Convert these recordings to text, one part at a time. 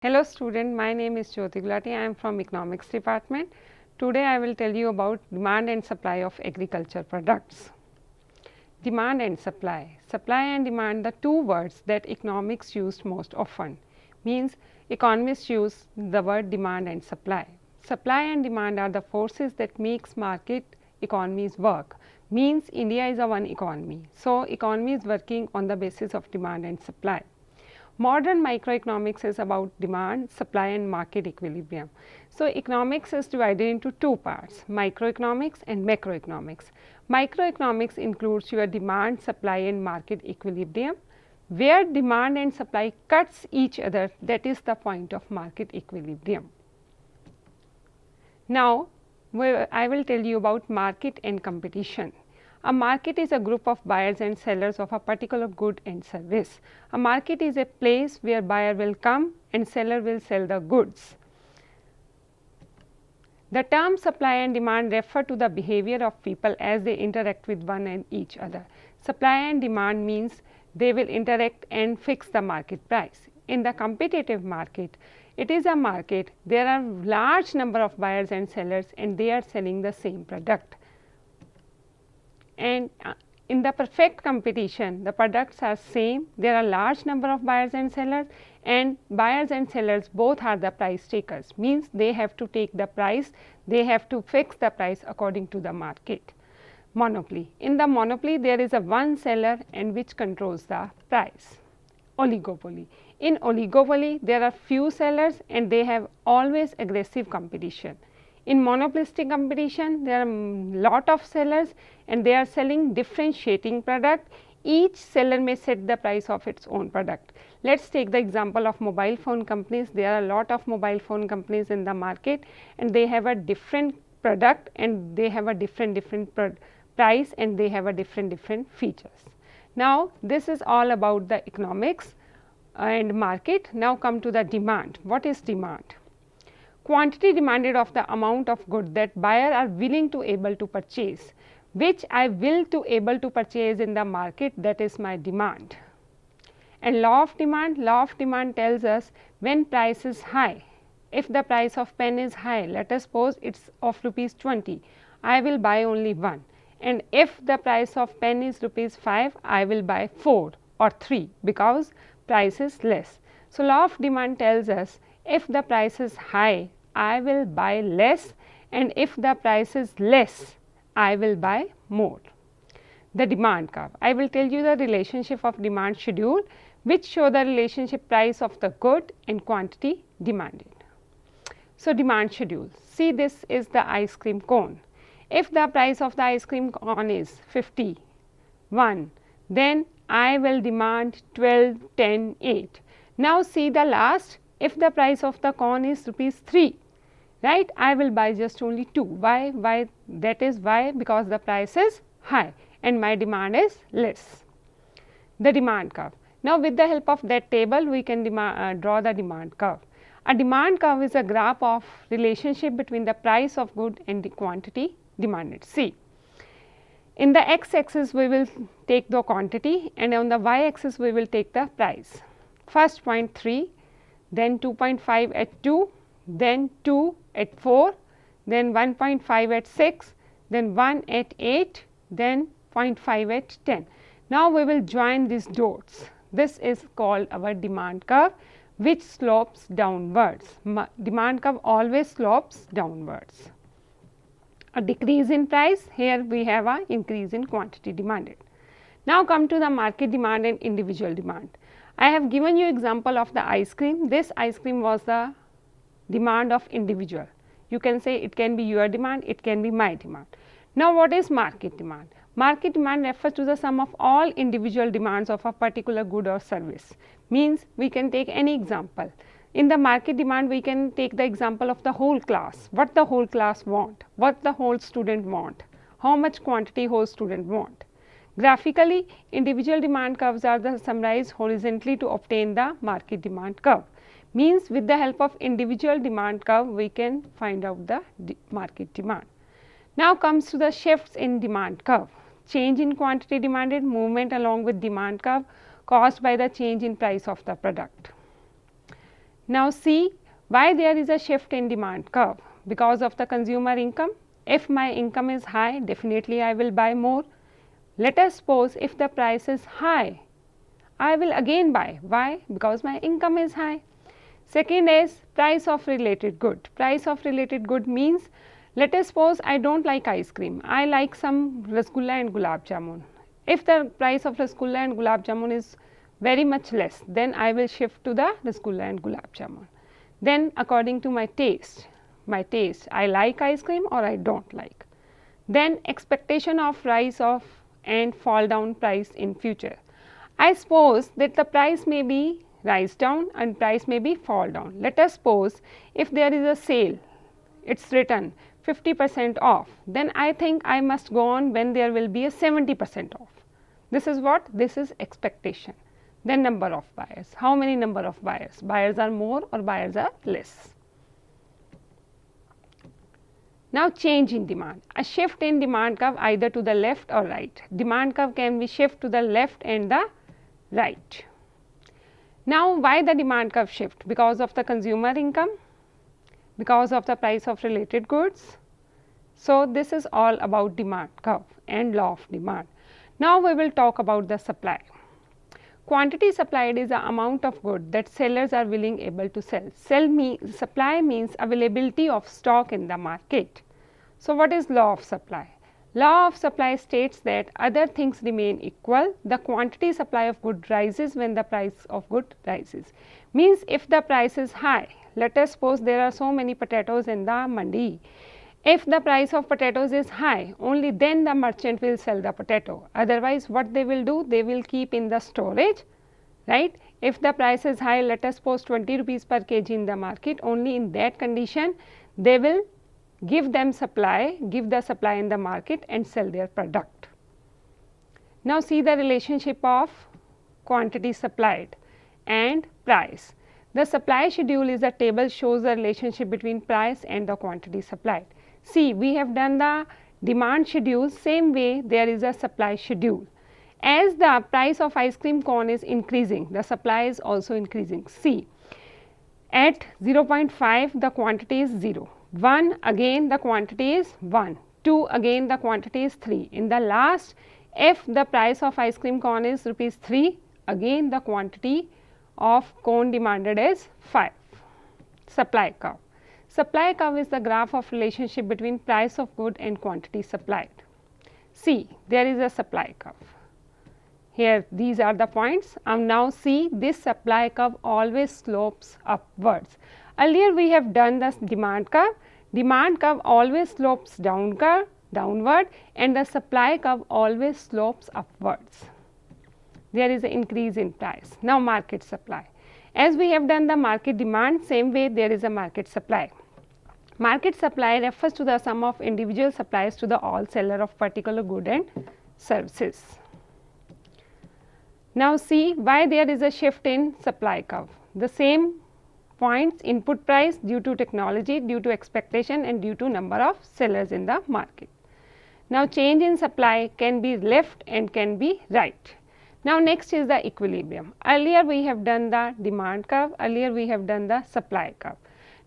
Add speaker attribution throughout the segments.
Speaker 1: Hello student, my name is Jyoti Gulati. I am from Economics department. Today I will tell you about demand and supply of agriculture products. Demand and supply. Supply and demand, the two words that economics used most often. Means economists use the word demand and supply. Supply and demand are the forces that makes market economies work. Means India is a one economy. So economy is working on the basis of demand and supply. Modern microeconomics is about demand, supply and market equilibrium. So economics is divided into two parts, microeconomics and macroeconomics. Microeconomics includes your demand, supply and market equilibrium. Where demand and supply cuts each other, that is the point of market equilibrium. Now, I will tell you about market and competition. A market is a group of buyers and sellers of a particular good and service. A market is a place where buyer will come and seller will sell the goods. The term supply and demand refer to the behavior of people as they interact with one and each other. Supply and demand means they will interact and fix the market price. In the competitive market, it is a market, there are large number of buyers and sellers and they are selling the same product. And in the perfect competition, the products are same, there are large number of buyers and sellers both are the price takers, means they have to take the price, they have to fix the price according to the market. Monopoly. In the monopoly, there is a one seller and which controls the price. Oligopoly. In oligopoly, there are few sellers and they have always aggressive competition. In monopolistic competition, there are lot of sellers and they are selling differentiating product. Each seller may set the price of its own product. Let us take the example of mobile phone companies. There are a lot of mobile phone companies in the market and they have a different product and they have a different price and they have a different features. Now, this is all about the economics and market. Now, come to the demand. What is demand? Quantity demanded of the amount of good that buyer are willing to able to purchase, which I will to able to purchase in the market, that is my demand. And law of demand tells us when price is high, if the price of pen is high, let us suppose it is of rupees 20, I will buy only one, and if the price of pen is rupees 5, I will buy 4 or 3 because price is less. So law of demand tells us if the price is high, I will buy less, and if the price is less, I will buy more. The demand curve. I will tell you the relationship of demand schedule, which show the relationship price of the good and quantity demanded. So, demand schedule. See, this is the ice cream cone. If the price of the ice cream cone is 51, then I will demand 12, 10, 8. Now, see the last. If the price of the cone is rupees 3, right, I will buy just only 2. Why? That is why, because the price is high and my demand is less. The demand curve. Now, with the help of that table, we can draw the demand curve. A demand curve is a graph of relationship between the price of good and the quantity demanded. See, in the x axis we will take the quantity and on the y axis we will take the price. First 0.3, then 2.5 at 2, then 2 at 4, then 1.5 at 6, then 1 at 8, then 0.5 at 10. Now, we will join these dots. This is called our demand curve, which slopes downwards. Demand curve always slopes downwards. A decrease in price, here we have a increase in quantity demanded. Now, come to the market demand and individual demand. I have given you example of the ice cream. This ice cream was the demand of individual. You can say it can be your demand, it can be my demand. Now, what is market demand? Market demand refers to the sum of all individual demands of a particular good or service. Means we can take any example. In the market demand, we can take the example of the whole class. What the whole class want, what the whole student want, how much quantity whole student want. Graphically, individual demand curves are summarized horizontally to obtain the market demand curve. Means with the help of individual demand curve, we can find out the market demand. Now comes to the shifts in demand curve. Change in quantity demanded, movement along with demand curve caused by the change in price of the product. Now see why there is a shift in demand curve, because of the consumer income. If my income is high, definitely I will buy more. Let us suppose if the price is high, I will again buy. Why? Because my income is high. Second is price of related good. Price of related good means, let us suppose I don't like ice cream, I like some rasgulla and gulab jamun. If the price of rasgulla and gulab jamun is very much less, then I will shift to the rasgulla and gulab jamun. Then according to my taste, I like ice cream or I don't like. Then expectation of rise of and fall down price in future. I suppose that the price may be rise down and price may be fall down. Let us suppose if there is a sale, it's written 50% off, then I think I must go on when there will be a 70% off. This is what? This is expectation. Then number of buyers. How many number of buyers? Buyers are more or buyers are less. Now change in demand. A shift in demand curve either to the left or right. Demand curve can be shift to the left and the right. Now why the demand curve shift? Because of the consumer income, because of the price of related goods. So this is all about demand curve and law of demand. Now we will talk about the supply. Quantity supplied is the amount of good that sellers are willing able to sell. Supply means availability of stock in the market. So what is law of supply? Law of supply states that other things remain equal, the quantity supply of good rises when the price of good rises. Means if the price is high, let us suppose there are so many potatoes in the Mandi. If the price of potatoes is high, only then the merchant will sell the potato. Otherwise, what they will do? They will keep in the storage, right? If the price is high, let us suppose 20 rupees per kg in the market, only in that condition, they will give the supply in the market and sell their product. Now see the relationship of quantity supplied and price. The supply schedule is a table shows the relationship between price and the quantity supplied. See, we have done the demand schedule, same way there is a supply schedule. As the price of ice cream cone is increasing, the supply is also increasing. See, at 0.5 the quantity is 0, 1 again the quantity is 1, 2 again the quantity is 3. In the last, if the price of ice cream cone is rupees 3, again the quantity of cone demanded is 5. Supply curve. Supply curve is the graph of relationship between price of good and quantity supplied. See, there is a supply curve. Here these are the points. Now see, this supply curve always slopes upwards. Earlier we have done the demand curve. Demand curve always slopes downward and the supply curve always slopes upwards. There is an increase in price. Now market supply. As we have done the market demand, same way there is a market supply. Market supply refers to the sum of individual supplies to the all seller of particular good and services. Now see why there is a shift in supply curve. The same points: input price due to technology, due to expectation and due to number of sellers in the market. Now change in supply can be left and can be right. Now next is the equilibrium. Earlier we have done the demand curve, earlier we have done the supply curve.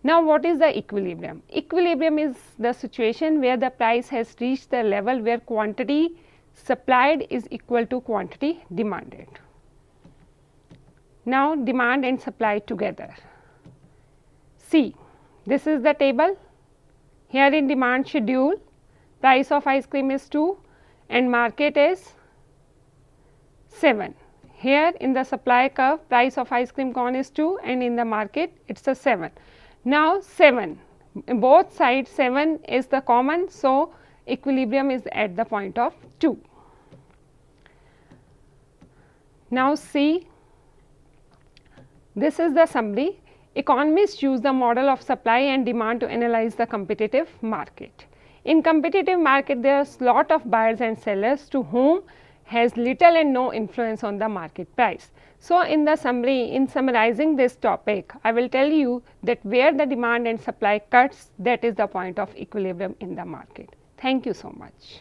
Speaker 1: Now what is the equilibrium? Equilibrium is the situation where the price has reached the level where quantity supplied is equal to quantity demanded. Now demand and supply together. See, this is the table. Here in demand schedule, price of ice cream is 2 and market is 7. Here in the supply curve, price of ice cream cone is 2 and in the market it is a 7. Now 7, both sides 7 is the common, so equilibrium is at the point of 2. Now see, this is the summary. Economists use the model of supply and demand to analyze the competitive market. In competitive market, there are a lot of buyers and sellers to whom has little and no influence on the market price. So in the summary, in summarizing this topic, I will tell you that where the demand and supply cuts, that is the point of equilibrium in the market. Thank you so much.